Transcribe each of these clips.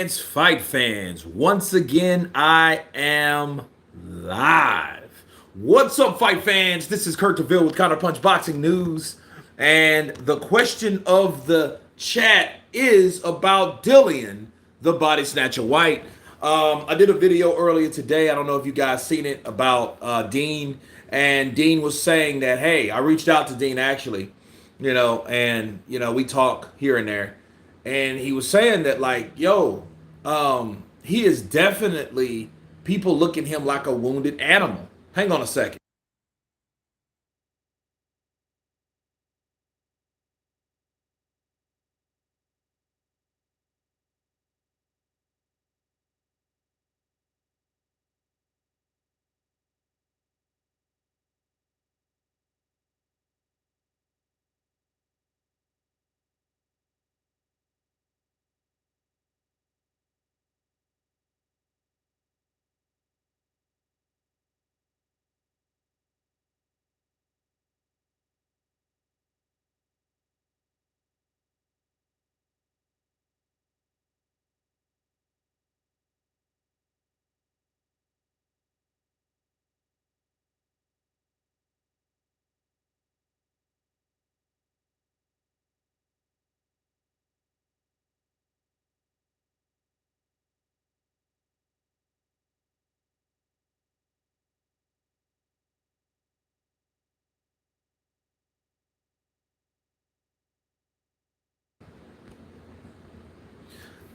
It's Fight fans. Once again, I am live. What's up, Fight fans? This is Kurt DeVille with Counterpunch Boxing News. And the question of the chat is about Dillian, the body snatcher Whyte. I did a video earlier today. I don't know if you guys seen it about Dean. And Dean was saying that, hey, I reached out to Dean actually, we talk here and there. And he was saying that, like, yo, he is definitely, people look at him like a wounded animal. Hang on a second.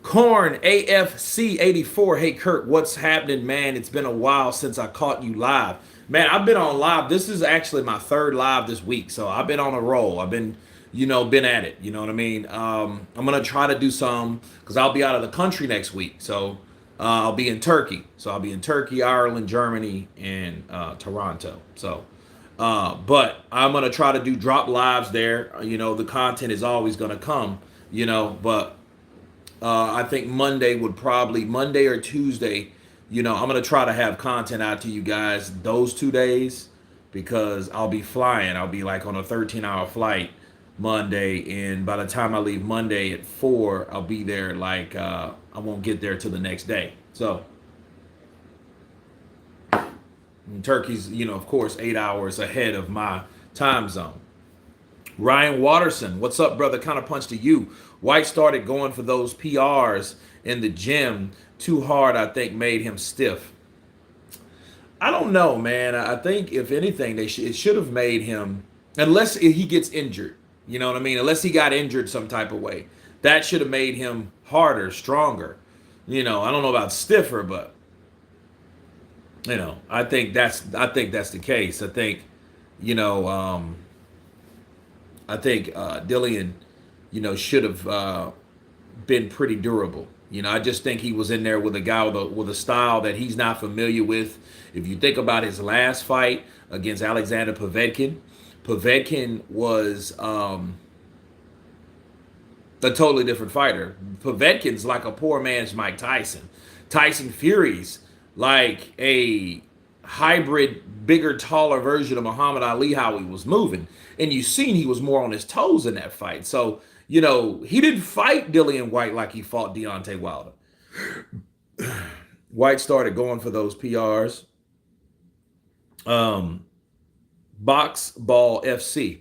Corn AFC 84. Hey Kurt, what's happening, man? It's been a while since I caught you live. Man, I've been on live. This is actually my third live this week. So I've been on a roll. I've been, been at it. You know what I mean? I'm gonna try to do some because I'll be out of the country next week. So I'll be in Turkey. So I'll be in Turkey, Ireland, Germany, and Toronto. But I'm gonna try to do drop lives there. The content is always gonna come. But I think Monday or Tuesday. I'm gonna try to have content out to you guys those 2 days because I'll be flying. I'll be like on a 13-hour flight Monday, and by the time I leave Monday at 4, I'll be there. Like I won't get there till the next day. So Turkey's, of course, 8 hours ahead of my time zone. Ryan Watterson, what's up, brother? Kind of punch to you. Whyte started going for those PRs in the gym. Too hard, I think, made him stiff. I don't know, man. I think if anything, it should have made him, unless he gets injured. You know what I mean? Unless he got injured some type of way, that should have made him harder, stronger. I don't know about stiffer, but I think that's the case. You know, um, I think Dillian, should have been pretty durable. I just think he was in there with a guy with a style that he's not familiar with. If you think about his last fight against Alexander Povetkin, Povetkin was a totally different fighter. Povetkin's like a poor man's Mike Tyson. Tyson Fury's like a hybrid, bigger, taller version of Muhammad Ali, how he was moving. And you seen he was more on his toes in that fight. So, he didn't fight Dillian Whyte like he fought Deontay Wilder. Whyte started going for those PRs. Um, Box Ball FC.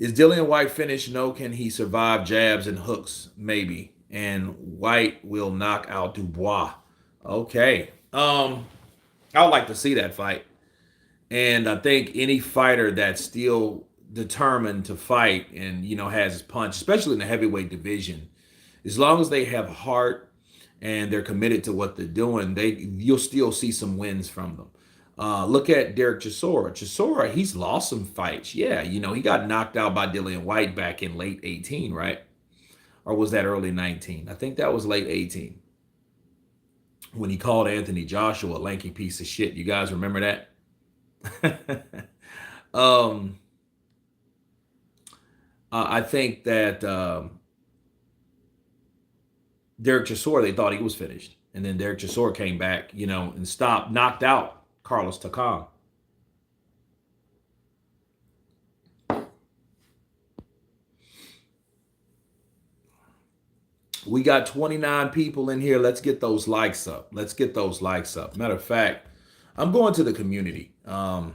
Is Dillian Whyte finished? No. Can he survive jabs and hooks? Maybe. And Whyte will knock out Dubois. Okay. I would like to see that fight. And I think any fighter that's still determined to fight and has his punch, especially in the heavyweight division, as long as they have heart and they're committed to what they're doing, you'll still see some wins from them. Look at Derek Chisora. Chisora, he's lost some fights. Yeah, he got knocked out by Dillian Whyte back in late 18, right? Or was that early 19? I think that was late 18 when he called Anthony Joshua a lanky piece of shit. You guys remember that? um, I think that Derek Chisora, they thought he was finished. And then Derek Chisora came back, and knocked out Carlos Takam. We got 29 people in here. Let's get those likes up. Let's get those likes up. Matter of fact, I'm going to the community. I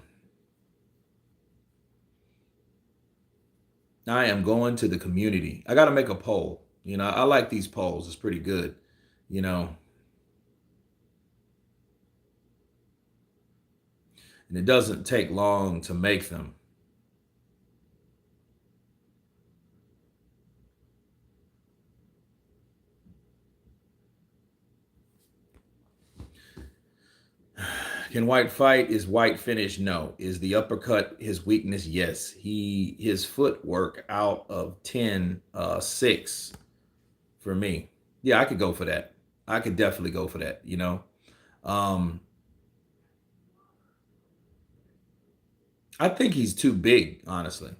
am going to the community. I got to make a poll. I like these polls. It's pretty good. You know, and it doesn't take long to make them. Can Whyte fight? Is Whyte finished? No. Is the uppercut his weakness? Yes. His footwork out of 10, 6 for me. Yeah, I could go for that. I could definitely go for that. Um, I think he's too big, honestly.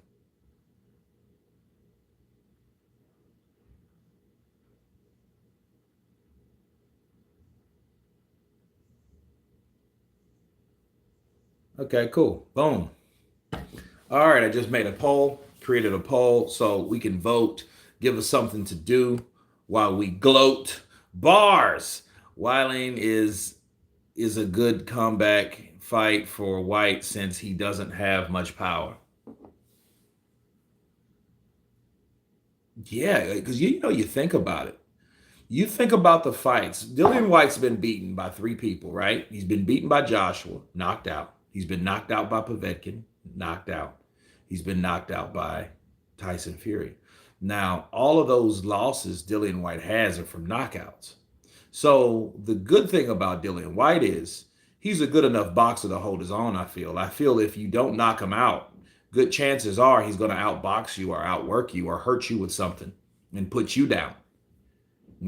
Okay, cool. Boom. All right, I just made a poll, created a poll so we can vote, give us something to do while we gloat. Bars. Wyling is a good comeback fight for Whyte since he doesn't have much power. Yeah, because you think about it. You think about the fights. Dillian Whyte's been beaten by 3 people, right? He's been beaten by Joshua, knocked out. He's been knocked out by Povetkin, knocked out. He's been knocked out by Tyson Fury. Now, all of those losses Dillian Whyte has are from knockouts. So the good thing about Dillian Whyte is he's a good enough boxer to hold his own, I feel. I feel if you don't knock him out, good chances are he's going to outbox you or outwork you or hurt you with something and put you down.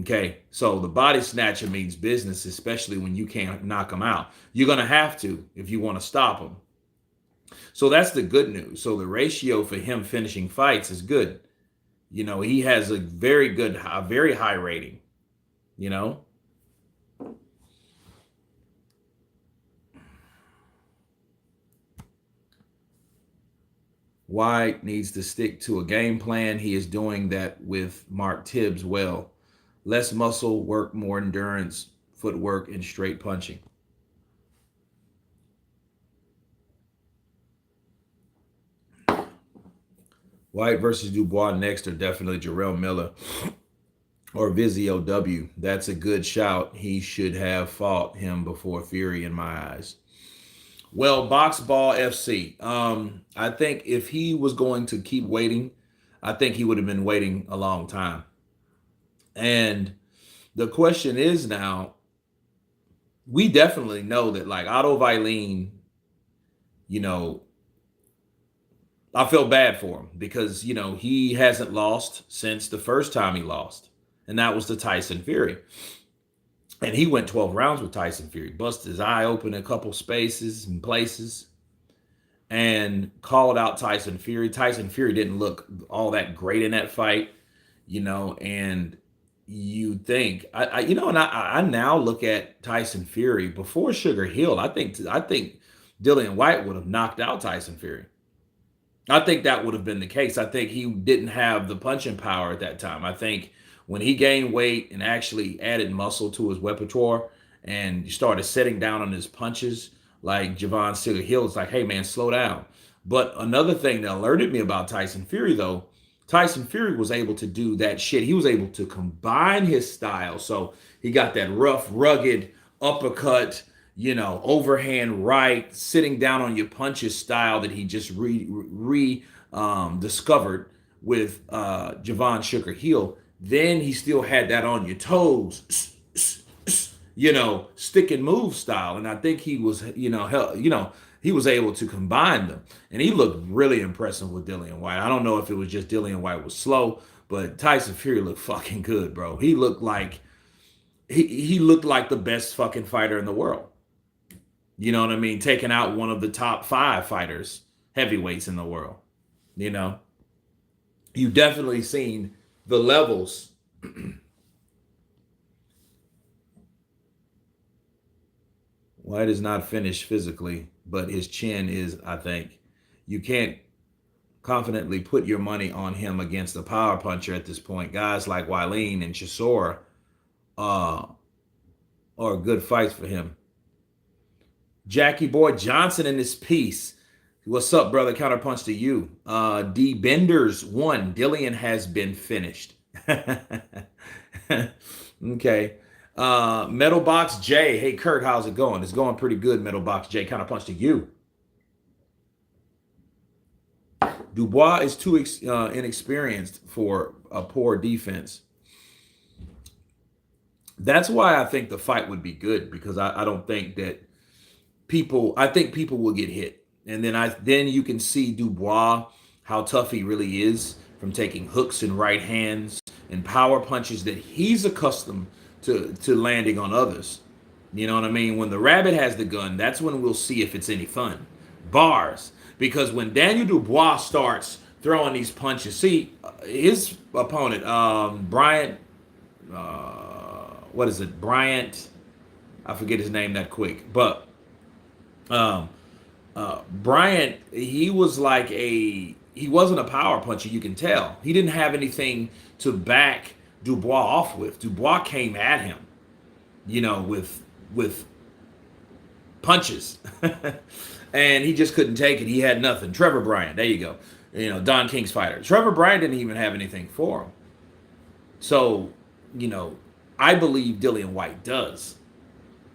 Okay, so the body snatcher means business, especially when you can't knock him out. You're going to have to if you want to stop him. So that's the good news. So the ratio for him finishing fights is good. He has a very high rating. You know, White needs to stick to a game plan. He is doing that with Mark Tibbs well. Less muscle work, more endurance, footwork, and straight punching. White versus Dubois next, or definitely Jarrell Miller or Vizio W. That's a good shout. He should have fought him before Fury in my eyes. Well, Box Ball FC. I think if he was going to keep waiting, I think he would have been waiting a long time. And the question is now, we definitely know that like Otto Vailene, you know, I feel bad for him because, he hasn't lost since the first time he lost. And that was to Tyson Fury. And he went 12 rounds with Tyson Fury, busted his eye open in a couple spaces and places, and called out Tyson Fury. Tyson Fury didn't look all that great in that fight, and you think I now look at Tyson Fury before Sugar Hill. I think Dillian Whyte would have knocked out Tyson Fury. I think that would have been the case. I think he didn't have the punching power at that time. I think when he gained weight and actually added muscle to his repertoire and started setting down on his punches, like Javon Sugar Hill, it's like, hey man, slow down. But another thing that alerted me about Tyson Fury, though, Tyson Fury was able to do that shit. He was able to combine his style. So he got that rough, rugged uppercut, overhand right, sitting down on your punches style that he just discovered with Javon Sugar Hill. Then he still had that on your toes, stick and move style. And I think he was, he was able to combine them. And he looked really impressive with Dillian Whyte. I don't know if it was just Dillian Whyte was slow, but Tyson Fury looked fucking good, bro. He looked like he looked like the best fucking fighter in the world. You know what I mean? Taking out one of the top 5 fighters, heavyweights in the world. You know, you've definitely seen the levels. White is not finished physically, but his chin is, I think. You can't confidently put your money on him against a power puncher at this point. Guys like Whyte and Chisora uh, are good fights for him. Jackie Boy Johnson in this piece. What's up, brother? Counterpunch to you. D Benders 1. Dillian has been finished. Okay. Metal Box J. Hey, Kurt, how's it going? It's going pretty good, Metal Box J. Counterpunch to you. Dubois is too inexperienced for a poor defense. That's why I think the fight would be good, because I don't think that I think people will get hit. And then you can see Dubois, how tough he really is from taking hooks and right hands and power punches that he's accustomed to landing on others. You know what I mean? When the rabbit has the gun, that's when we'll see if it's any fun. Bars. Because when Daniel Dubois starts throwing these punches, see, his opponent, Bryant, what is it? Bryant, I forget his name that quick. But Bryant, he wasn't a power puncher, you can tell. He didn't have anything to back Dubois off with. Dubois came at him, with punches. And he just couldn't take it. He had nothing. Trevor Bryant, there you go. Don King's fighter. Trevor Bryant didn't even have anything for him. So, I believe Dillian Whyte does.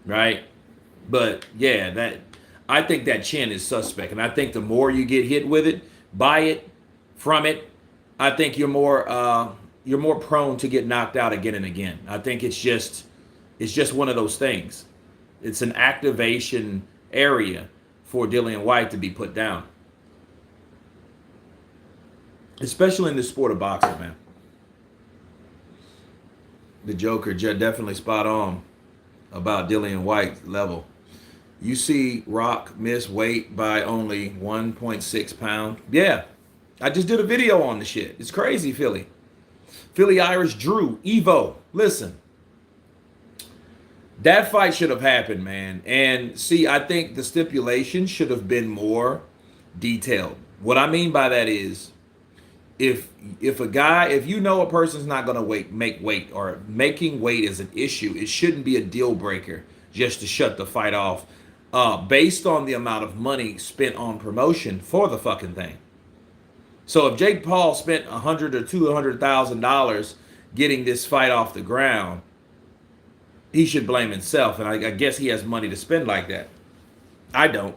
Right? But yeah, I think that chin is suspect. And I think the more you get hit with it, by it, from it, I think you're more prone to get knocked out again and again. I think it's just one of those things. It's an activation area for Dillian Whyte to be put down. Especially in the sport of boxing, man. The Joker definitely spot on about Dillian Whyte's level. You see Rock miss weight by only 1.6 pounds. Yeah, I just did a video on the shit. It's crazy, Philly. Philly Irish Drew, Evo. Listen, that fight should have happened, man. And see, I think the stipulation should have been more detailed. What I mean by that is, if you know a person's not going to make weight, or making weight is an issue, it shouldn't be a deal breaker just to shut the fight off based on the amount of money spent on promotion for the fucking thing. So if Jake Paul spent $100,000 or $200,000 getting this fight off the ground, he should blame himself, and I guess he has money to spend like that. I don't.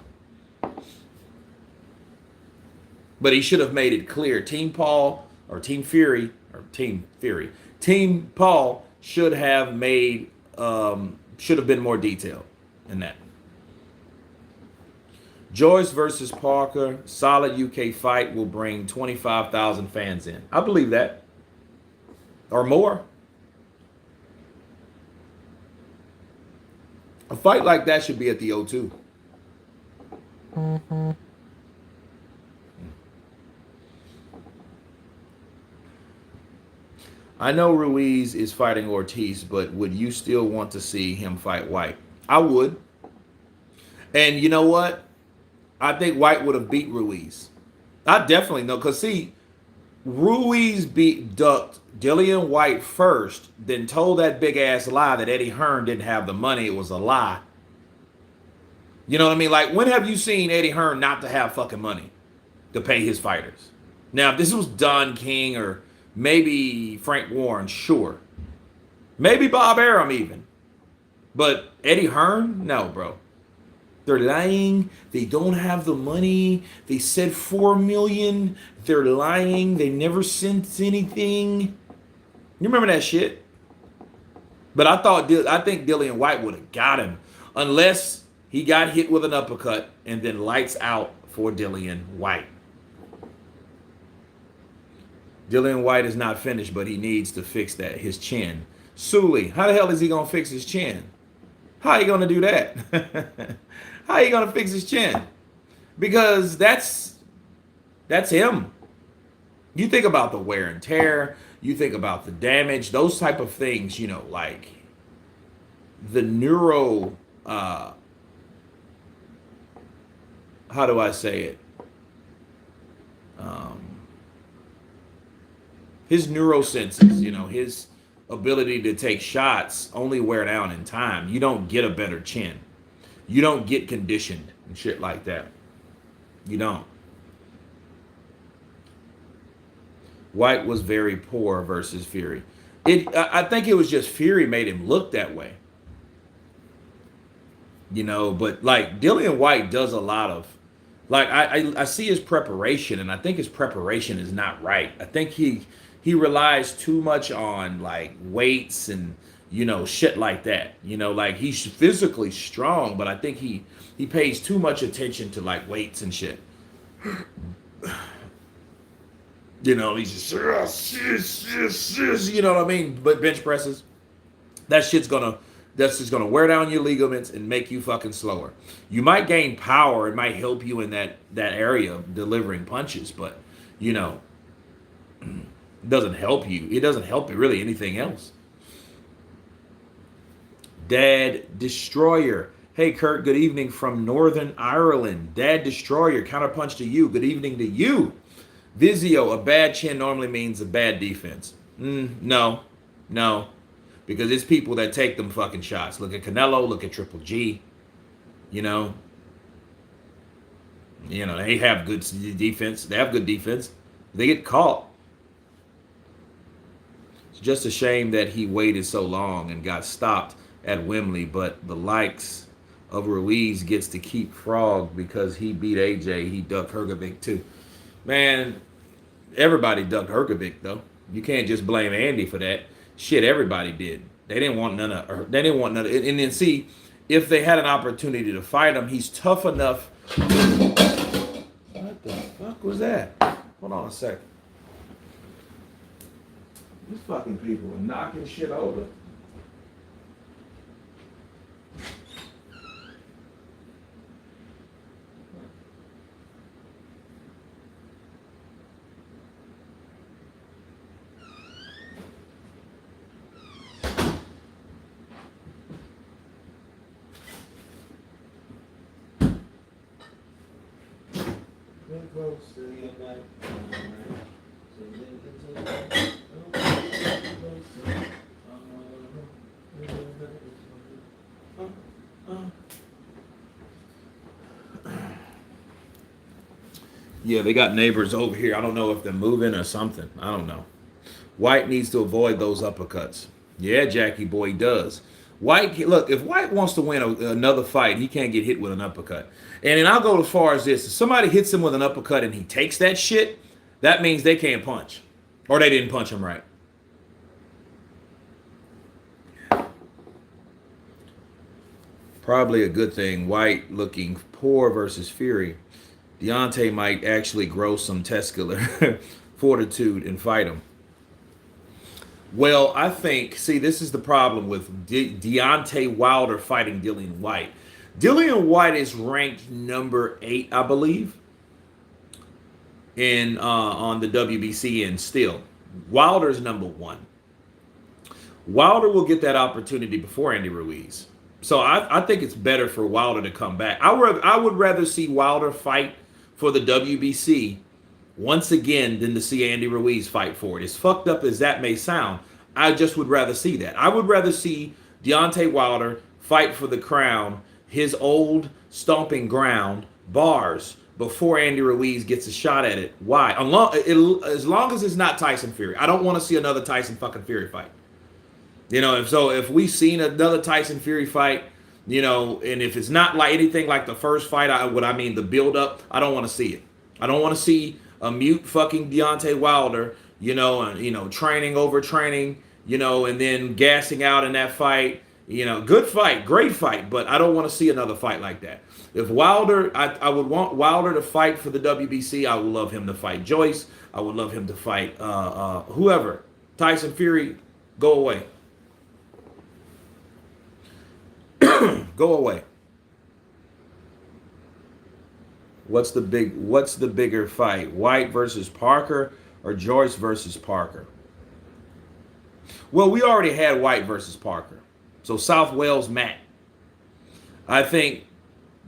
But he should have made it clear. Team Paul Team Fury Team Paul should have been more detailed in that. Joyce versus Parker, solid UK fight, will bring 25,000 fans in. I believe that. Or more. A fight like that should be at the O2. Mm-hmm. I know Ruiz is fighting Ortiz, but would you still want to see him fight Whyte? I would. And you know what? I think Whyte would have beat Ruiz. I definitely know. Because, see, Ruiz ducked Dillian Whyte first, then told that big-ass lie that Eddie Hearn didn't have the money. It was a lie. You know what I mean? Like, when have you seen Eddie Hearn not to have fucking money to pay his fighters? Now, if this was Don King or maybe Frank Warren, sure. Maybe Bob Arum even. But Eddie Hearn? No, bro. They're lying. They don't have the money. They said $4 million. They're lying. They never sent anything. You remember that shit? But I think Dillian Whyte would have got him, unless he got hit with an uppercut and then lights out for Dillian Whyte. Dillian Whyte is not finished, but he needs to fix that, his chin. Sully, how the hell is he gonna fix his chin? How are you gonna do that? How are you gonna fix his chin? Because that's him. You think about the wear and tear, you think about the damage, those type of things, like the neuro, how do I say it? Um, his neurosenses, his ability to take shots only wear down in time. You don't get a better chin. You don't get conditioned and shit like that. You don't. Whyte was very poor versus Fury. I think it was just Fury made him look that way. But like Dillian Whyte does a lot of, like I see his preparation, and I think his preparation is not right. I think he relies too much on like weights and shit like that. Like he's physically strong, but I think he pays too much attention to like weights and shit. He's just you know what I mean. But bench presses, that shit's gonna that's just gonna wear down your ligaments and make you fucking slower. You might gain power, it might help you in that area of delivering punches, but it doesn't help you. It doesn't help you really anything else. Dad Destroyer. Hey Kurt, good evening from Northern Ireland. Dad Destroyer, counterpunch to you. Good evening to you. Vizio, a bad chin normally means a bad defense. No, because it's people that take them fucking shots. Look at Canelo, look at Triple G. They have good defense. They have good defense. They get caught. It's just a shame that he waited so long and got stopped at Wembley, but the likes of Ruiz gets to keep Frog because he beat AJ. He ducked Hrgovic too. Man, everybody ducked Hrgovic though. You can't just blame Andy for that. Shit, everybody did. They didn't want none of. They didn't want none of. And then see, if they had an opportunity to fight him, he's tough enough. What the fuck was that? Hold on a second. These fucking people are knocking shit over. Yeah, they got neighbors over here. I don't know if they're moving or something. I don't know. Whyte needs to avoid those uppercuts. Yeah, Jackie boy does. Whyte, look, if Whyte wants to win another fight, he can't get hit with an uppercut. And then I'll go as far as this. If somebody hits him with an uppercut and he takes that shit, that means they can't punch. Or they didn't punch him right. Probably a good thing. Whyte looking poor versus Fury. Deontay might actually grow some testicular fortitude and fight him. Well, I think, see, this is the problem with Deontay Wilder fighting Dillian Whyte. Dillian Whyte is ranked number 8, I believe, in on the WBC, and still, Wilder's number 1. Wilder will get that opportunity before Andy Ruiz. So I think it's better for Wilder to come back. I would rather see Wilder fight for the WBC once again than to see Andy Ruiz fight for it. As fucked up as that may sound, I just would rather see that. I would rather see Deontay Wilder fight for the crown, his old stomping ground, bars, before Andy Ruiz gets a shot at it. Why? As long as it's not Tyson Fury. I don't want to see another Tyson fucking Fury fight. If we've seen another Tyson Fury fight, and if it's not like anything like the first fight, the build up, I don't want to see it. I don't want to see a mute fucking Deontay Wilder, training over training, and then gassing out in that fight. Good fight, great fight, but I don't want to see another fight like that. If Wilder, I would want Wilder to fight for the WBC. I would love him to fight Joyce. I would love him to fight whoever. Tyson Fury, go away. Go away. What's the bigger fight? Whyte versus Parker or Joyce versus Parker? Well, we already had Whyte versus Parker. So South Wales Matt. I think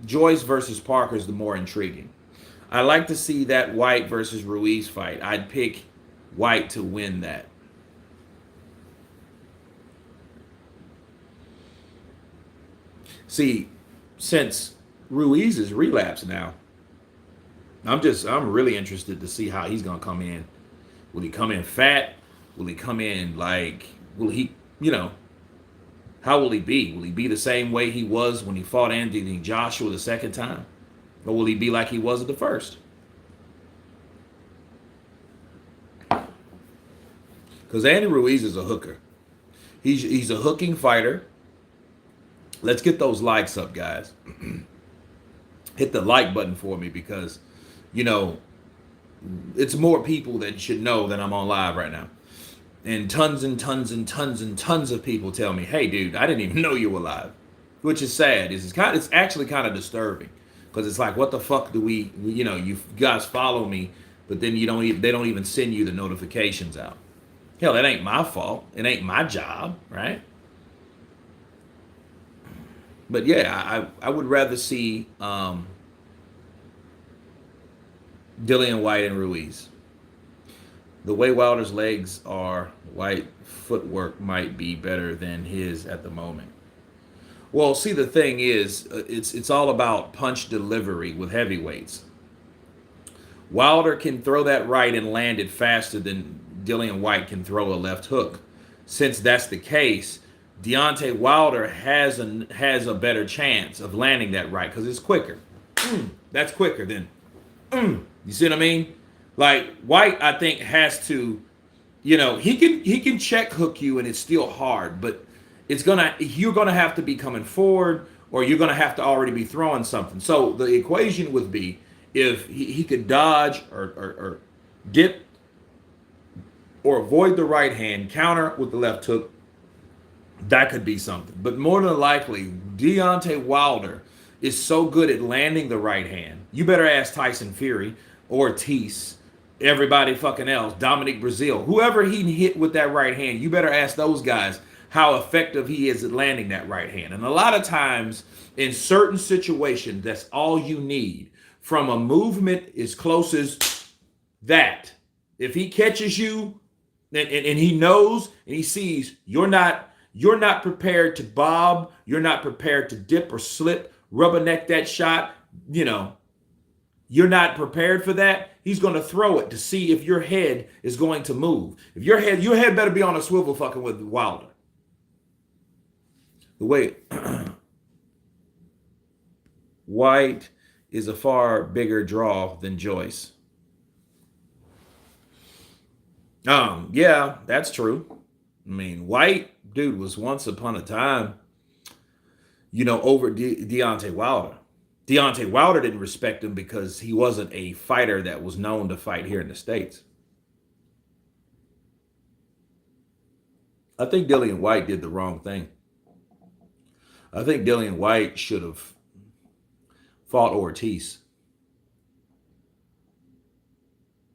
Joyce versus Parker is the more intriguing. I like to see that Whyte versus Ruiz fight. I'd pick Whyte to win that. See, since Ruiz is relapsed now, I'm really interested to see how he's gonna come in. Will he come in fat? Will he come in like will he you know, how will he be? Will he be the same way he was when he fought Anthony Joshua the second time? Or will he be like he was at the first? Because Andy Ruiz is a hooker. He's a hooking fighter. Let's get those likes up, guys. Hit the like button for me because, you know, it's more people that should know that I'm on live right now. And tons and tons and tons and tons of people tell me, "Hey, dude, I didn't even know you were live," which is sad. It's actually kind of disturbing because it's like, what the fuck do you know, you guys follow me, but then they don't even send you the notifications out. Hell, that ain't my fault. It ain't my job, right? But yeah, I would rather see Dillian Whyte and Ruiz. The way Wilder's legs are, Whyte footwork might be better than his at the moment. Well, see, the thing is, it's all about punch delivery with heavyweights. Wilder can throw that right and land it faster than Dillian Whyte can throw a left hook. Since that's the case, Deontay Wilder has a better chance of landing that right because it's quicker. That's quicker than. You see what I mean? Like Whyte, I think has to, you know, he can check hook you and it's still hard, but you're gonna have to be coming forward or you're gonna have to already be throwing something. So the equation would be if he could dodge or dip or avoid the right hand, counter with the left hook, that could be something. But more than likely, Deontay Wilder is so good at landing the right hand. You better ask Tyson Fury, Ortiz, everybody fucking else, Dominic Brazil, whoever he hit with that right hand, you better ask those guys how effective he is at landing that right hand. And a lot of times in certain situations, that's all you need from a movement as close as that. If he catches you and he knows and he sees you're not prepared to bob, you're not prepared to dip or slip, rubberneck that shot, you know, you're not prepared for that, he's going to throw it to see if your head is going to move. If your head better be on a swivel fucking with Wilder. The way Whyte is a far bigger draw than Joyce. Yeah, that's true. I mean, Whyte, dude, was once upon a time, you know, over Deontay Wilder. Deontay Wilder didn't respect him because he wasn't a fighter that was known to fight here in the States. I think Dillian Whyte did the wrong thing. I think Dillian Whyte should have fought Ortiz.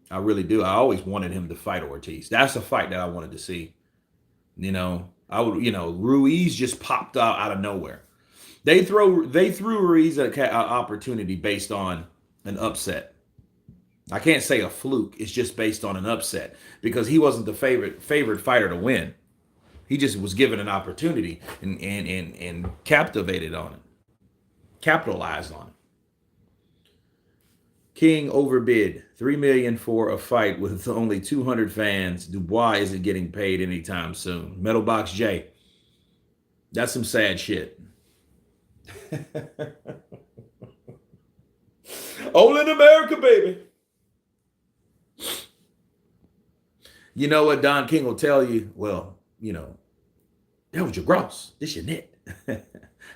I really do. I always wanted him to fight Ortiz. That's a fight that I wanted to see. You know, Ruiz just popped out of nowhere. They threw Ruiz an opportunity based on an upset. I can't say a fluke. It's just based on an upset because he wasn't the favorite fighter to win. He just was given an opportunity and captivated on it, capitalized on it. King overbid $3 million for a fight with only 200 fans. Dubois isn't getting paid anytime soon. Metalbox J. That's some sad shit. Only in America, baby. You know what Don King will tell you? Well, you know, that was your gross. This your net.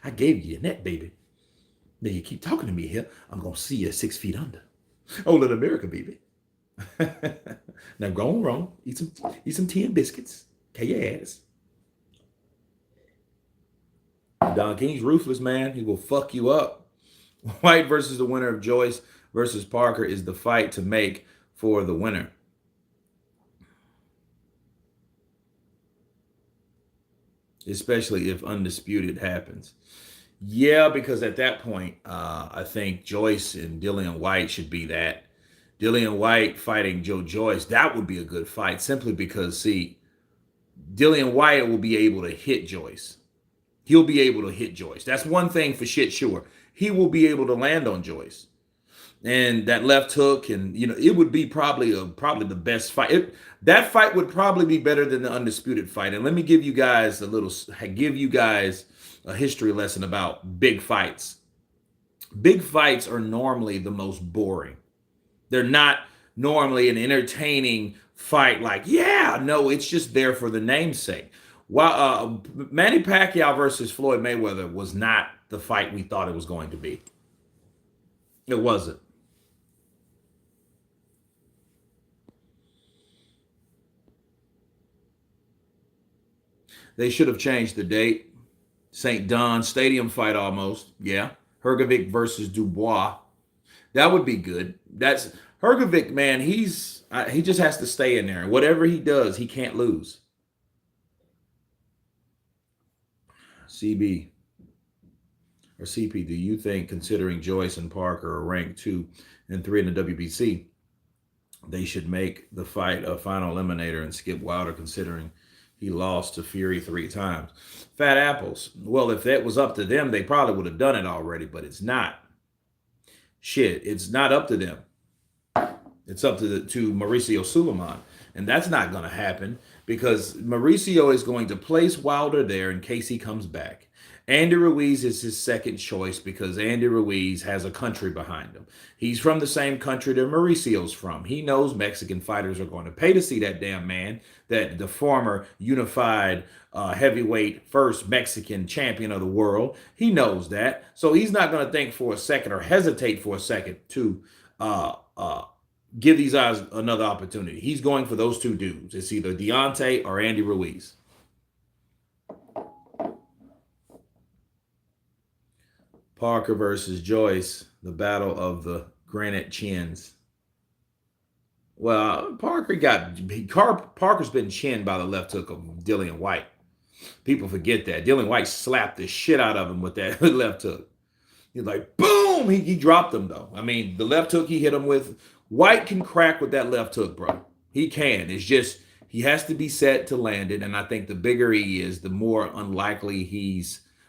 I gave you your net, baby. Now you keep talking to me here, I'm going to see you 6 feet under. Only in America, baby. Now go on wrong. Eat some tea and biscuits. K your ass. Don King's ruthless, man. He will fuck you up. Whyte versus the winner of Joyce versus Parker is the fight to make for the winner. Especially if undisputed happens. Yeah, because at that point, I think Joyce and Dillian Whyte should be that. Dillian Whyte fighting Joe Joyce, that would be a good fight simply because, see, Dillian Whyte will be able to hit Joyce. He'll be able to hit Joyce. That's one thing for shit sure. He will be able to land on Joyce. And that left hook, and it would be probably the best fight. That fight would probably be better than the undisputed fight. And let me give you guys a history lesson about big fights. Big fights are normally the most boring. They're not normally an entertaining fight. Like, yeah, no, it's just there for the namesake. While Manny Pacquiao versus Floyd Mayweather was not the fight we thought it was going to be. It wasn't. They should have changed the date. St. Don Stadium fight almost. Yeah. Hergovic versus Dubois. That would be good. That's Hergovic, man. He just has to stay in there. Whatever he does, he can't lose. CB or CP, do you think, considering Joyce and Parker are ranked 2 and 3 in the WBC, they should make the fight a final eliminator and skip Wilder, considering he lost to Fury 3 times? Fat apples. Well, if that was up to them, they probably would have done it already, but it's not. Shit, it's not up to them. It's up to Mauricio Suleiman, and that's not going to happen because Mauricio is going to place Wilder there in case he comes back. Andy Ruiz is his second choice because Andy Ruiz has a country behind him. He's from the same country that Mauricio's from. He knows Mexican fighters are going to pay to see that damn man, that the former unified heavyweight first Mexican champion of the world. He knows that. So he's not going to think for a second or hesitate for a second to uh, uh, give these guys another opportunity. He's going for those two dudes. It's either Deontay or Andy Ruiz. Parker versus Joyce, the battle of the granite chins. Well, Parker's been chinned by the left hook of Dillian Whyte. People forget that. Dillian Whyte slapped the shit out of him with that left hook. He's like, boom! He dropped him, though. I mean, the left hook he hit him with, Whyte can crack with that left hook, bro. He can. It's just he has to be set to land it. And I think the bigger he is, the more unlikely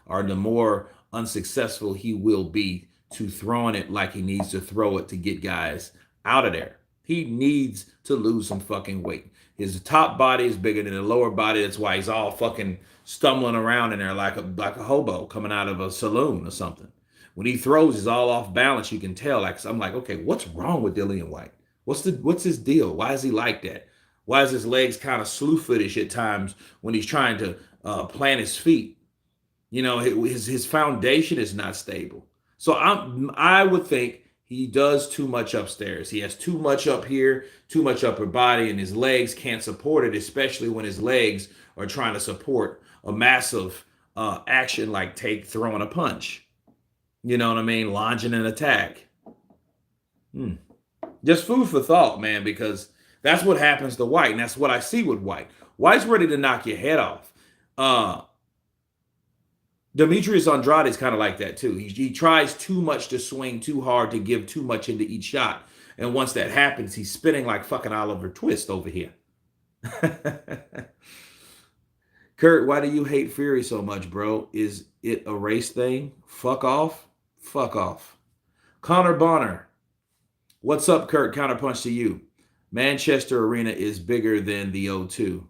the more unsuccessful he will be to throwing it like he needs to throw it to get guys out of there. He needs to lose some fucking weight. His top body is bigger than the lower body. That's why he's all fucking stumbling around in there like a hobo coming out of a saloon or something. When he throws, he's all off balance. You can tell. Like, so I'm like, okay, what's wrong with Dillian Whyte? What's his deal? Why is he like that? Why is his legs kind of slew-footish at times when he's trying to plant his feet? His foundation is not stable. So I would think he does too much upstairs. He has too much up here, too much upper body, and his legs can't support it, especially when his legs are trying to support a massive action like throwing a punch. You know what I mean? Launching an attack. Just food for thought, man, because that's what happens to Whyte, and that's what I see with Whyte. Whyte's ready to knock your head off. Demetrius Andrade is kind of like that too. He tries too much to swing too hard to give too much into each shot. And once that happens, he's spinning like fucking Oliver Twist over here. Kurt, why do you hate Fury so much, bro? Is it a race thing? Fuck off. Fuck off. Connor Bonner. What's up, Kurt? Counterpunch to you. Manchester Arena is bigger than the O2.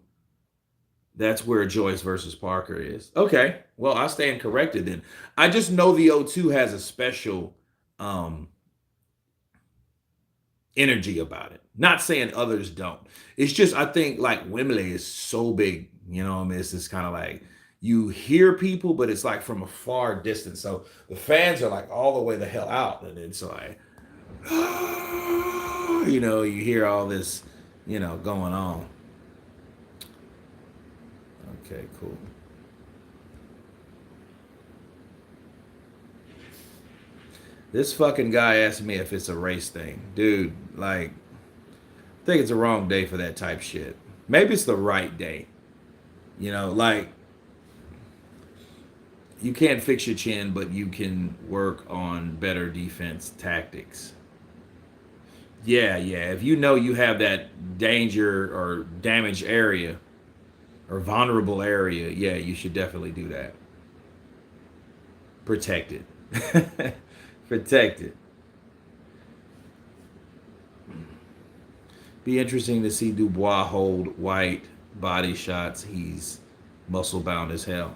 That's where Joyce versus Parker is. Okay. Well, I stand corrected then. I just know the O2 has a special energy about it. Not saying others don't. It's just, I think like Wembley is so big, I mean, it's just kind of like you hear people, but it's like from a far distance. So the fans are like all the way the hell out. And it's like, you hear all this, going on. Okay, cool. This fucking guy asked me if it's a race thing. Dude, like, I think it's the wrong day for that type shit. Maybe it's the right day. Like, You can't fix your chin, but you can work on better defense tactics. Yeah, yeah. If you know you have that danger or damaged area or vulnerable area, yeah, you should definitely do that. Protect it. Protect it. Be interesting to see Dubois hold Whyte body shots. He's muscle bound as hell.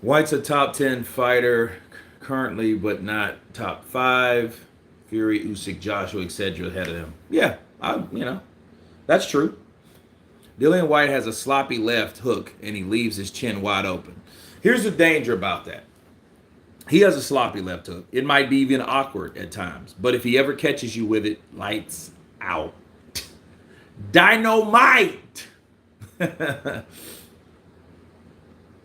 White's a top 10 fighter currently, but not top 5. Fury, Usyk, Joshua, etc. ahead of him. Yeah, that's true. Dillian Whyte has a sloppy left hook, and he leaves his chin wide open. Here's the danger about that. He has a sloppy left hook. It might be even awkward at times, but if he ever catches you with it, lights out. Dynamite!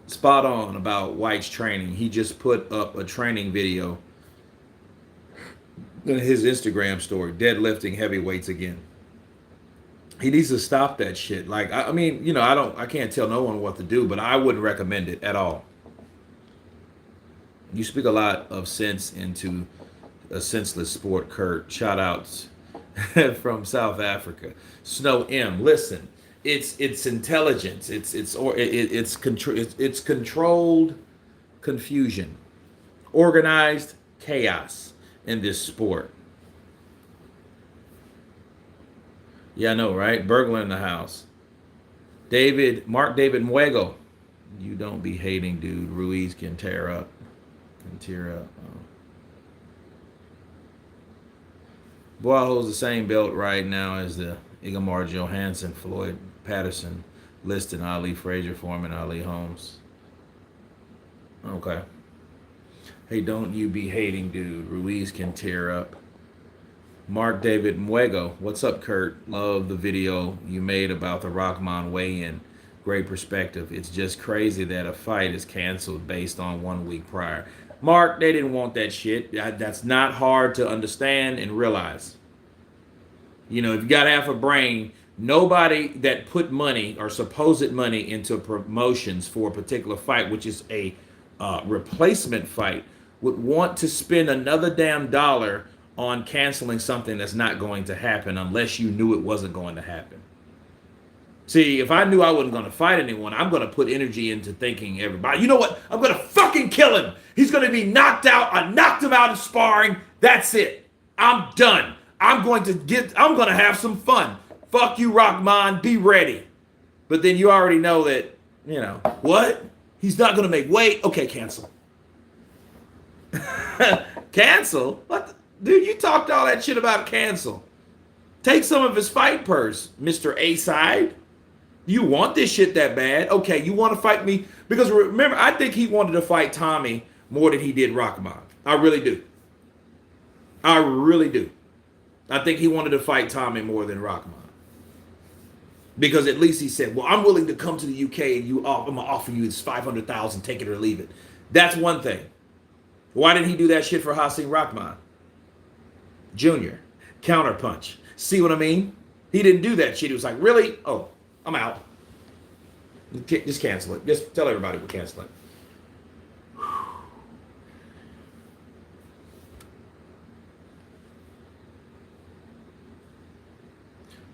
Spot on about White's training. He just put up a training video in his Instagram story, deadlifting heavyweights again. He needs to stop that shit. Like, I mean, I can't tell no one what to do, but I wouldn't recommend it at all. You speak a lot of sense into a senseless sport, Kurt. Shout outs from South Africa. Snow M. Listen, it's intelligence. It's controlled confusion, organized chaos in this sport. Yeah, I know, right? Burglar in the house. Mark David Muego. You don't be hating, dude. Ruiz can tear up. Can tear up. Oh. Boy holds the same belt right now as the Igamar Johansson, Floyd Patterson, Liston, Ali Frazier, Foreman, Ali Holmes. Okay. Hey, don't you be hating, dude. Ruiz can tear up. Mark David Muego. What's up, Kurt? Love the video you made about the Rockman weigh-in. Great perspective. It's just crazy that a fight is canceled based on 1 week prior. Mark, they didn't want that shit. That's not hard to understand and realize. If you got half a brain, nobody that put money or supposed money into promotions for a particular fight, which is a replacement fight, would want to spend another damn dollar on canceling something that's not going to happen unless you knew it wasn't going to happen. See, if I knew I wasn't going to fight anyone, I'm going to put energy into thinking everybody, you know what? I'm going to fucking kill him. He's going to be knocked out. I knocked him out in sparring. That's it. I'm done. I'm going to have some fun. Fuck you, Rockman. Be ready. But then you already know that, what? He's not going to make weight. Okay, cancel. Cancel? What? Dude, you talked all that shit about cancel. Take some of his fight purse, Mr. A-side. You want this shit that bad? Okay, you want to fight me? Because remember, I think he wanted to fight Tommy more than he did Rockman. I really do. I really do. I think he wanted to fight Tommy more than Rockman. Because at least he said, well, I'm willing to come to the UK and I'm going to offer you this $500,000, take it or leave it. That's one thing. Why didn't he do that shit for Hasim Rahman Jr.? Counterpunch. See what I mean? He didn't do that shit. He was like, really? Oh, I'm out. Just cancel it. Just tell everybody we're canceling.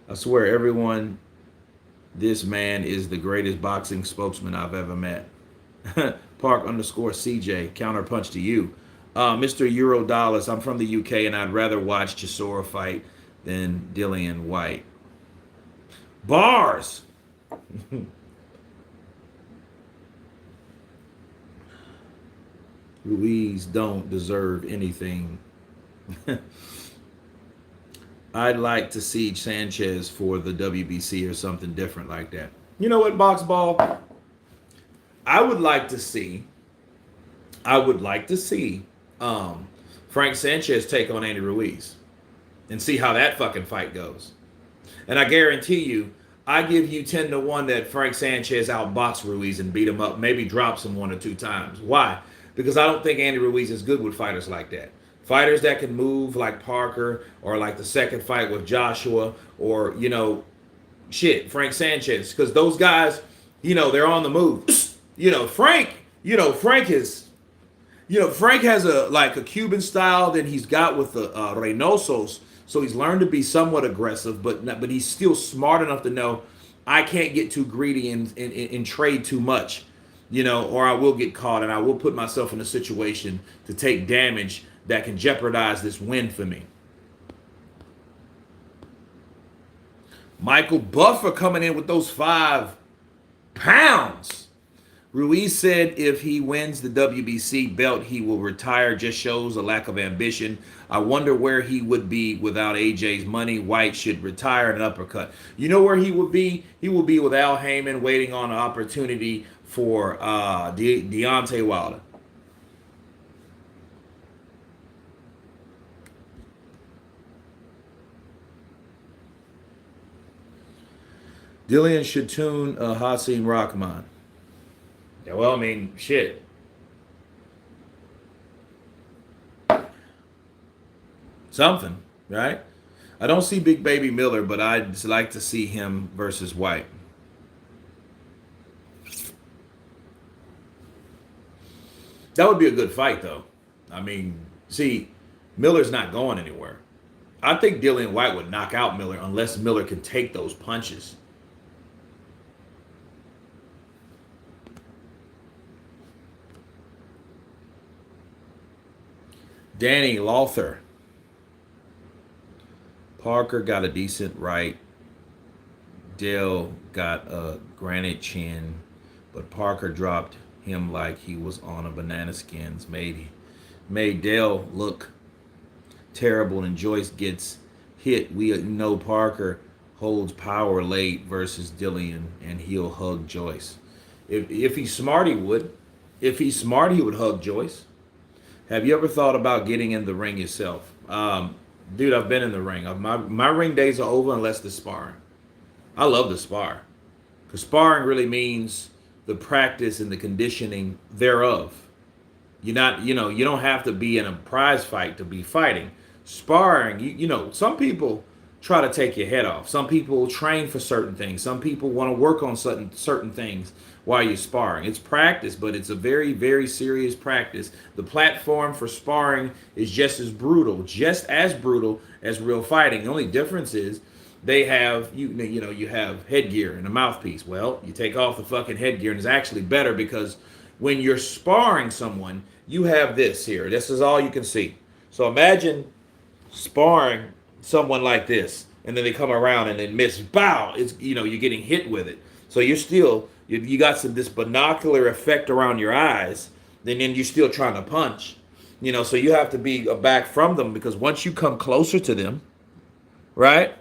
I swear, everyone, this man is the greatest boxing spokesman I've ever met. Park_CJ, counterpunch to you. Mr. Euro Dollars, I'm from the UK and I'd rather watch Chisora fight than Dillian Whyte. Bars! Ruiz don't deserve anything. I'd like to see Sanchez for the WBC or something different like that. You know what, Boxball? I would like to see Frank Sanchez take on Andy Ruiz and see how that fucking fight goes. And I guarantee you, I give you 10-1 that Frank Sanchez outboxed Ruiz and beat him up, maybe drops him 1 or 2 times. Why? Because I don't think Andy Ruiz is good with fighters like that. Fighters that can move like Parker, or like the second fight with Joshua, or, Frank Sanchez. Because those guys, they're on the move. Frank is, Frank has a Cuban style that he's got with the Reynosos. So he's learned to be somewhat aggressive, but he's still smart enough to know I can't get too greedy and trade too much, or I will get caught and I will put myself in a situation to take damage that can jeopardize this win for me. Michael Buffer coming in with those 5 pounds. Ruiz said if he wins the WBC belt, he will retire. Just shows a lack of ambition. I wonder where he would be without AJ's money. Whyte should retire an uppercut. You know where he would be? He will be with Al Heyman waiting on an opportunity for Deontay Wilder. Dillian should tune Hassan Rahman. Yeah, well, I mean, shit. Something, right? I don't see Big Baby Miller, but I'd just like to see him versus Whyte. That would be a good fight, though. I mean, see, Miller's not going anywhere. I think Dillian Whyte would knock out Miller unless Miller can take those punches. Danny Lawther. Parker got a decent right. Dale got a granite chin, but Parker dropped him like he was on a banana skins. Made Dale look terrible, and Joyce gets hit. We know Parker holds power late versus Dillian, and he'll hug Joyce. If he's smart, he would. If he's smart, he would hug Joyce. Have you ever thought about getting in the ring yourself? Dude, I've been in the ring. My ring days are over unless the sparring. I love the spar. Because sparring really means the practice and the conditioning thereof. You don't have to be in a prize fight to be fighting. Sparring, some people try to take your head off. Some people train for certain things. Some people want to work on certain things while you're sparring. It's practice, but it's a very, very serious practice. The platform for sparring is just as brutal as real fighting. The only difference is they have you have headgear and a mouthpiece. Well, you take off the fucking headgear, and it's actually better because when you're sparring someone, you have this here. This is all you can see. So imagine sparring someone like this, and then they come around and they miss. Bow! It's you're getting hit with it. So you got this binocular effect around your eyes, and then you're still trying to punch. So you have to be back from them, because once you come closer to them, right,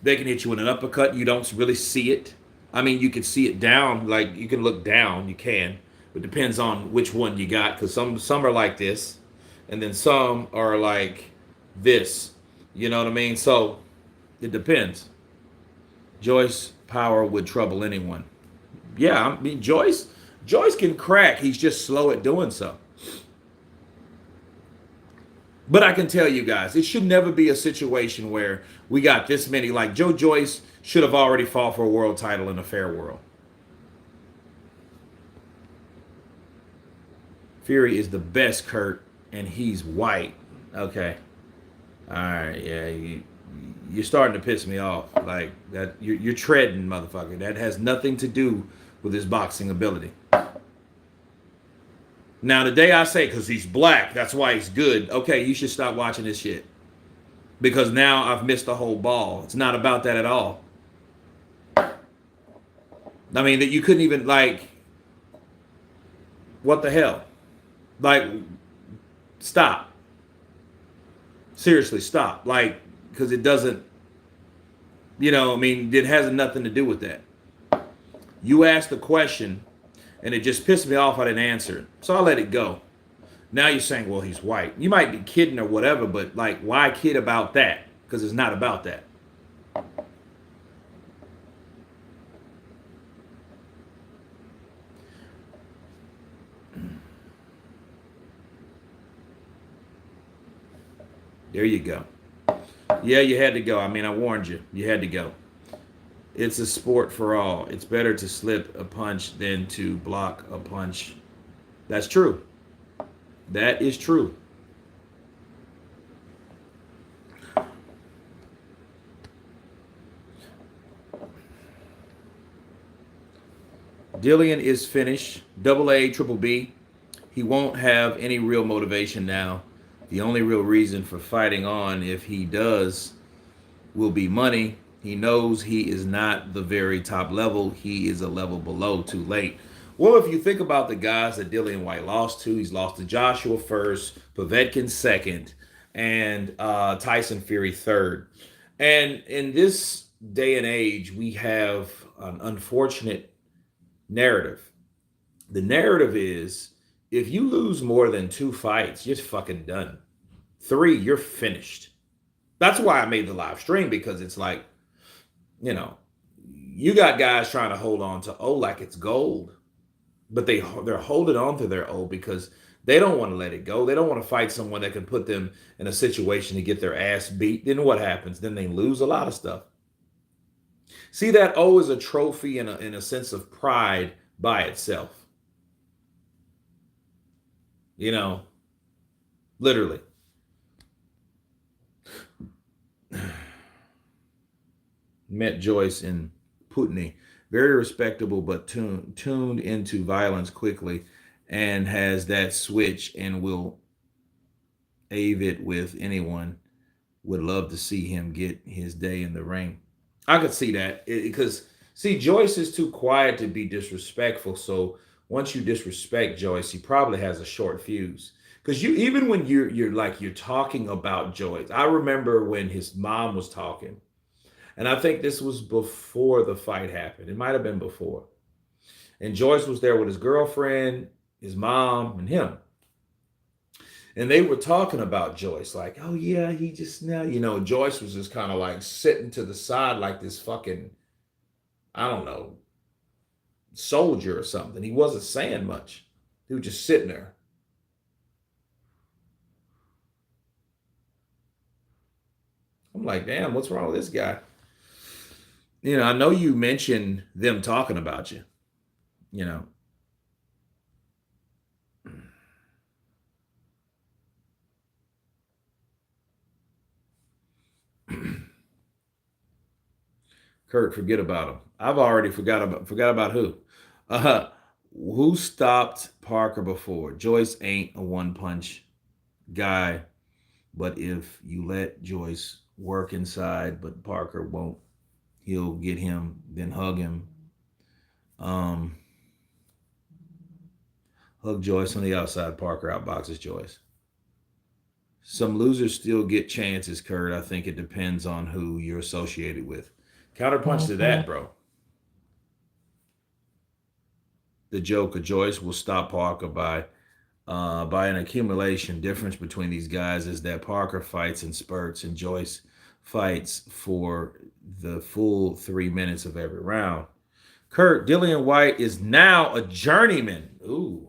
they can hit you with an uppercut. You don't really see it. I mean, you can see it down, like you can look down. You can, but it depends on which one you got, because some are like this, and then some are like this. You know what I mean? So it depends. Joyce power would trouble anyone. Yeah, I mean Joyce can crack. He's just slow at doing so. But I can tell you guys, it should never be a situation where we got this many. Like Joe Joyce should have already fought for a world title in a fair world. Fury is the best, Kurt, and he's white. Okay. All right, yeah, you're starting to piss me off. Like that, you're treading, motherfucker. That has nothing to do with his boxing ability. Now, the day I say, because he's black, that's why he's good. Okay, you should stop watching this shit, because now I've missed the whole ball. It's not about that at all. I mean, that you couldn't even what the hell? Stop. Seriously, stop. Because it doesn't, it has nothing to do with that. You asked the question, and it just pissed me off I didn't answer it. So I let it go. Now you're saying, well, he's white. You might be kidding or whatever, but like, why kid about that? Because it's not about that. There you go. Yeah, you had to go. I mean, I warned you. You had to go. It's a sport for all. It's better to slip a punch than to block a punch. That's true. That is true. Dillian is finished. Double A, triple B. He won't have any real motivation now. The only real reason for fighting on, if he does, will be money. He knows he is not the very top level. He is a level below. Too late. Well, if you think about the guys that Dillian White lost to, he's lost to Joshua first, Povetkin second, and Tyson Fury third. And in this day and age, we have an unfortunate narrative. The narrative is if you lose more than two fights, you're fucking done. Three, you're finished. That's why I made the live stream because it's like, you know, you got guys trying to hold on to O like it's gold, but they're holding on to their O because they don't want to let it go. They don't want to fight someone that can put them in a situation to get their ass beat. Then what happens? Then they lose a lot of stuff. See, that O is a trophy and in a sense of pride by itself. You know, literally. Met Joyce in Putney. Very respectable, but tuned into violence quickly and has that switch and will ave it with anyone. Would love to see him get his day in the ring. I could see that because see Joyce is too quiet to be disrespectful. So once you disrespect Joyce, he probably has a short fuse. Because you even when you're talking about Joyce, I remember when his mom was talking, and I think this was before the fight happened. It might have been before. And Joyce was there with his girlfriend, his mom, and him. And they were talking about Joyce, like, oh yeah, he just now, Joyce was just kind of like sitting to the side like this fucking, I don't know, soldier or something. He wasn't saying much. He was just sitting there. I'm like, damn, what's wrong with this guy? I know you mentioned them talking about you, you know. Kurt, forget about him. I've already forgot about who. Uh who stopped Parker before? Joyce ain't a one punch guy, but if you let Joyce work inside, but Parker won't, he'll get him, then hug him. Um Hug Joyce on the outside, Parker outboxes Joyce. Some losers still get chances, Kurt. I think it depends on who you're associated with. Counterpunch to that, bro. The joke of Joyce will stop Parker by an accumulation. Difference between these guys is that Parker fights in spurts and Joyce fights for the full 3 minutes of every round. Kurt, Dillian Whyte is now a journeyman. Ooh.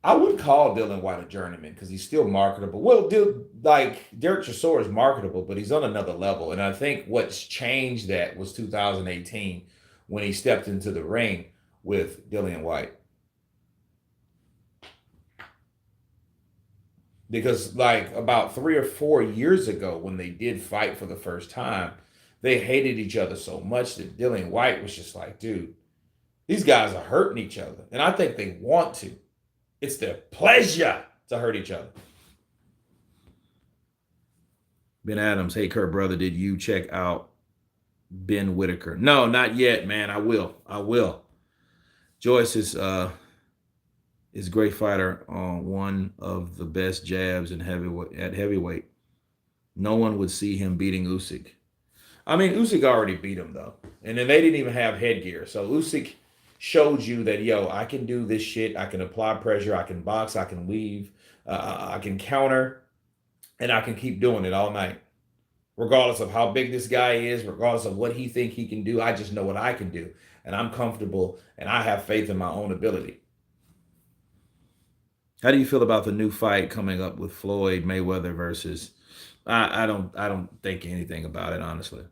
I wouldn't call Dylan White a journeyman because he's still marketable. Well, dude, like Derek Chisora is marketable, but he's on another level. And I think what's changed that was 2018 when he stepped into the ring with Dillian White. Because like about 3 or 4 years ago, when they did fight for the first time, they hated each other so much that Dillian White was just like, dude, these guys are hurting each other. And I think they want to. It's their pleasure to hurt each other. Ben Adams, hey Kurt, brother, did you check out Ben Whitaker? No, not yet, man. I will. I will. Joyce is a great fighter on one of the best jabs in heavyweight. No one would see him beating Usyk. I mean, Usyk already beat him though, and then they didn't even have headgear. So Usyk, showed you that, yo, I can do this shit. I can apply pressure. I can box. I can weave. I can counter, and I can keep doing it all night, regardless of how big this guy is, regardless of what he think he can do. I just know what I can do, and I'm comfortable, and I have faith in my own ability. How do you feel about the new fight coming up with Floyd Mayweather versus? I don't think anything about it, honestly.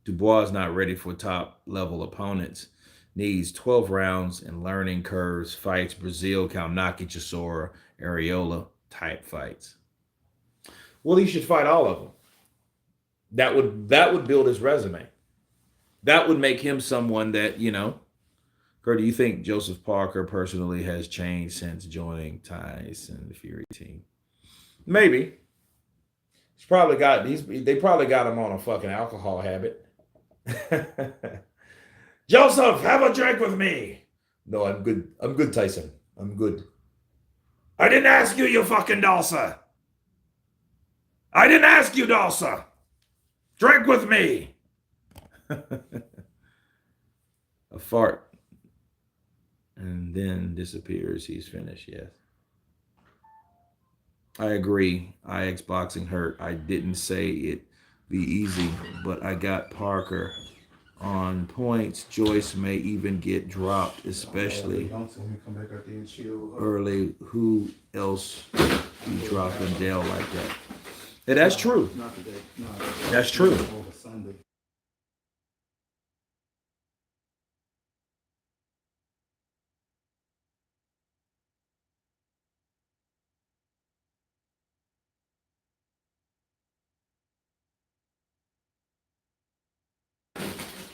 Dubois is not ready for top level opponents. Needs 12 rounds and learning curves. Fights Brazil, Kalnaki, Chisora, Areola type fights. Well, he should fight all of them. That would build his resume. That would make him someone that, Kurt, do you think Joseph Parker personally has changed since joining Tyson Fury team? Maybe. They probably got him on a fucking alcohol habit. Joseph, have a drink with me. No, I'm good. I'm good, Tyson. I'm good. I didn't ask you, you fucking Dulce. I didn't ask you, Dulce. Drink with me. A fart. And then disappears. He's finished, yes. I agree. IX boxing hurt. I didn't say it be easy, but I got Parker on points. Joyce may even get dropped, especially early. Who else be dropping Dale like that? Yeah, that's true. That's true.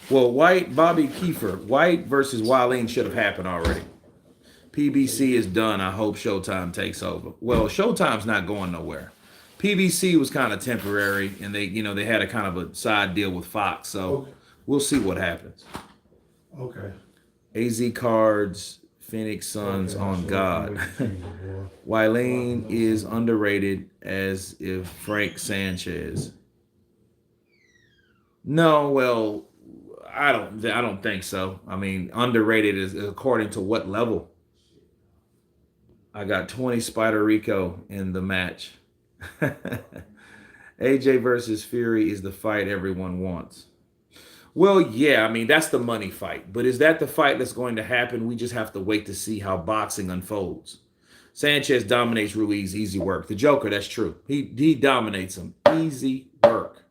Well, Bobby Kiefer, Whyte versus Wylene should have happened already. PBC is done. I hope Showtime takes over. Well, Showtime's not going nowhere. PBC was kind of temporary, and they had a kind of a side deal with Fox, so we'll see what happens. Okay. AZ Cards, Phoenix Suns on God. Wylene is underrated as if Frank Sanchez. No, well, I don't think so. I mean, underrated is according to what level. I got 20 Spider Rico in the match. AJ versus Fury is the fight everyone wants. Well, yeah, I mean, that's the money fight. But is that the fight that's going to happen? We just have to wait to see how boxing unfolds. Sanchez dominates Ruiz, easy work. The Joker, that's true. He dominates him. Easy work.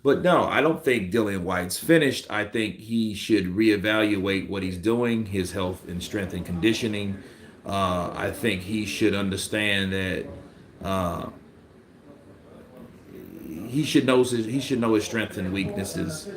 But no, I don't think Dillian Whyte's finished. I think he should reevaluate what he's doing, his health and strength and conditioning. I think he should understand that uh, he should know his strengths and weaknesses.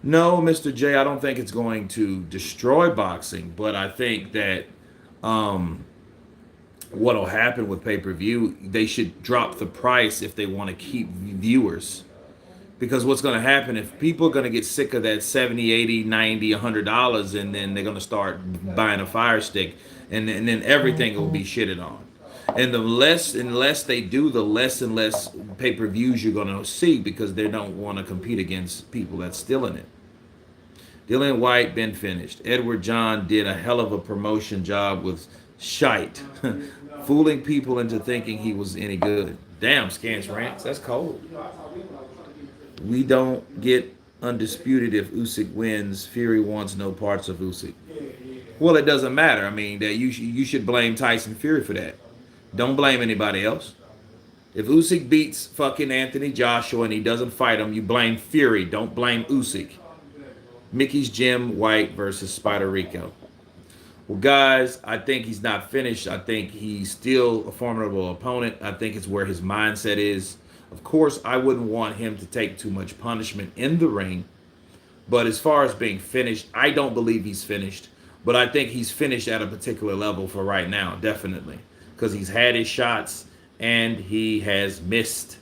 No, Mr. J, I don't think it's going to destroy boxing, but I think that um, what'll happen with pay-per-view, they should drop the price if they want to keep viewers. Because what's going to happen if people are going to get sick of that 70, 80, 90, $100, and then they're going to start buying a fire stick, and then everything will be shitted on. And the less and less they do, the less and less pay-per-views you're going to see because they don't want to compete against people that's still in it. Dillian Whyte been finished. Edward John did a hell of a promotion job with shite, fooling people into thinking he was any good. Damn, Scance Rants, that's cold. We don't get undisputed if Usyk wins. Fury wants no parts of Usyk. Well, it doesn't matter. I mean, that you should blame Tyson Fury for that. Don't blame anybody else. If Usyk beats fucking Anthony Joshua and he doesn't fight him, you blame Fury. Don't blame Usyk. Mickey's Gym, Whyte versus Spider Rico. Well, guys, I think he's not finished. I think he's still a formidable opponent. I think it's where his mindset is. Of course, I wouldn't want him to take too much punishment in the ring. But as far as being finished, I don't believe he's finished. But I think he's finished at a particular level for right now, definitely. Because he's had his shots and he has missed.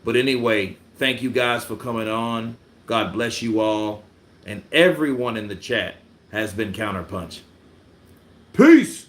But anyway, thank you guys for coming on. God bless you all. And everyone in the chat has been counterpunched. Peace.